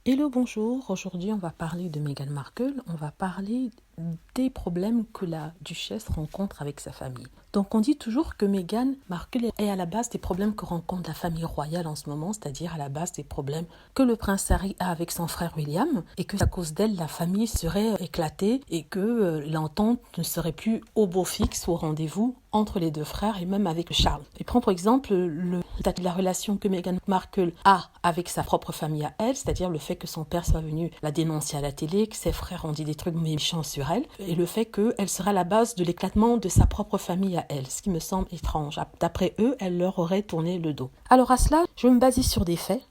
Hello, bonjour. Aujourd'hui, on va parler de Meghan Markle. On va parler des problèmes que la duchesse rencontre avec sa famille. Donc, on dit toujours que Meghan Markle est à la base des problèmes que rencontre la famille royale en ce moment, c'est-à-dire à la base des problèmes que le prince Harry a avec son frère William, et que à cause d'elle, la famille serait éclatée et que l'entente ne serait plus au beau fixe, au rendez-vous entre les deux frères et même avec Charles. Et prends pour exemple la relation que Meghan Markle a avec sa propre famille à elle, c'est-à-dire le fait que son père soit venu la dénoncer à la télé, que ses frères ont dit des trucs méchants sur elle, et le fait qu'elle sera la base de l'éclatement de sa propre famille à elle, ce qui me semble étrange. D'après eux, elle leur aurait tourné le dos. Alors à cela, je vais me baser sur des faits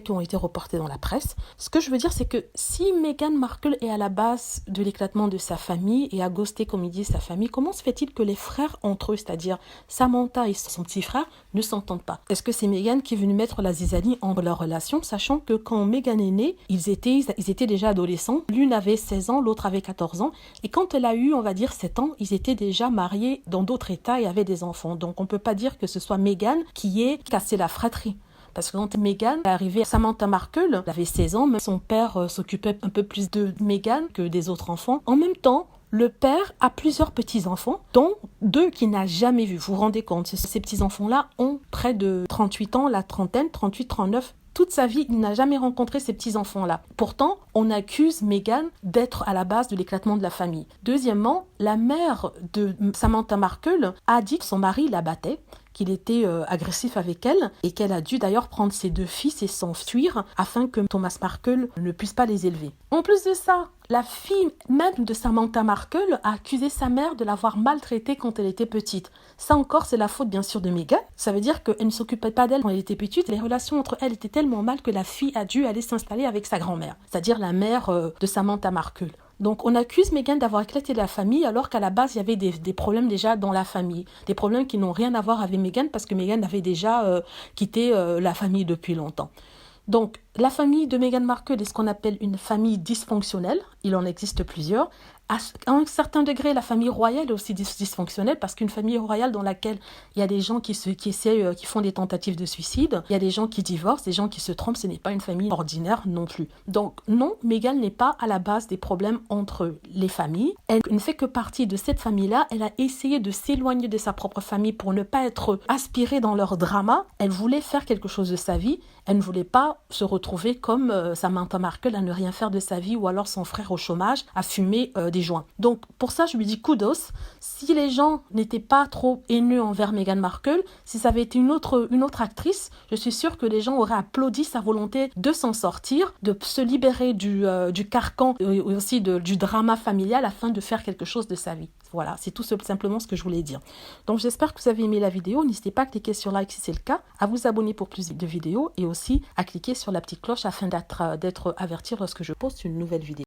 qui ont été reportés dans la presse. Ce que je veux dire, c'est que si Meghan Markle est à la base de l'éclatement de sa famille et a ghosté, comme il dit, sa famille, comment se fait-il que les frères entre eux, c'est-à-dire Samantha et son petit frère, ne s'entendent pas? Est-ce que c'est Meghan qui est venue mettre la zizanie entre leur relation, sachant que quand Meghan est née, ils étaient déjà adolescents. L'une avait 16 ans, l'autre avait 14 ans. Et quand elle a eu, on va dire, 7 ans, ils étaient déjà mariés dans d'autres états et avaient des enfants. Donc on ne peut pas dire que ce soit Meghan qui ait cassé la fratrie. Parce que quand Meghan est arrivée à Samantha Markle, elle avait 16 ans, mais son père s'occupait un peu plus de Meghan que des autres enfants. En même temps, le père a plusieurs petits-enfants, dont 2 qu'il n'a jamais vus. Vous vous rendez compte, ces petits-enfants-là ont près de 38 ans, la trentaine, 38, 39. Toute sa vie, il n'a jamais rencontré ces petits-enfants-là. Pourtant, on accuse Meghan d'être à la base de l'éclatement de la famille. Deuxièmement, la mère de Samantha Markle a dit que son mari la battait, qu'il était agressif avec elle et qu'elle a dû d'ailleurs prendre ses 2 fils et s'enfuir afin que Thomas Markle ne puisse pas les élever. En plus de ça, la fille même de Samantha Markle a accusé sa mère de l'avoir maltraitée quand elle était petite. Ça encore, c'est la faute bien sûr de Meghan. Ça veut dire qu'elle ne s'occupait pas d'elle quand elle était petite. Les relations entre elles étaient tellement mal que la fille a dû aller s'installer avec sa grand-mère, c'est-à-dire la mère de Samantha Markle. Donc on accuse Meghan d'avoir éclaté la famille alors qu'à la base il y avait des problèmes déjà dans la famille. Des problèmes qui n'ont rien à voir avec Meghan parce que Meghan avait déjà quitté la famille depuis longtemps. Donc la famille de Meghan Markle est ce qu'on appelle une famille dysfonctionnelle. Il en existe plusieurs. À un certain degré, la famille royale est aussi dysfonctionnelle parce qu'une famille royale dans laquelle il y a des gens qui font des tentatives de suicide, il y a des gens qui divorcent, des gens qui se trompent, ce n'est pas une famille ordinaire non plus. Donc non, Meghan n'est pas à la base des problèmes entre les familles. Elle ne fait que partie de cette famille-là. Elle a essayé de s'éloigner de sa propre famille pour ne pas être aspirée dans leur drama. Elle voulait faire quelque chose de sa vie. Elle ne voulait pas se retrouver comme Samantha Markle à ne rien faire de sa vie ou alors son frère au chômage à fumer des joints. Donc pour ça je lui dis kudos. Si les gens n'étaient pas trop haineux envers Meghan Markle, si ça avait été une autre actrice, je suis sûre que les gens auraient applaudi sa volonté de s'en sortir, de se libérer du carcan et aussi du drama familial afin de faire quelque chose de sa vie. Voilà, c'est tout simplement ce que je voulais dire. Donc j'espère que vous avez aimé la vidéo. N'hésitez pas à cliquer sur like si c'est le cas, à vous abonner pour plus de vidéos et aussi à cliquer sur la petite cloche afin d'être averti lorsque je poste une nouvelle vidéo.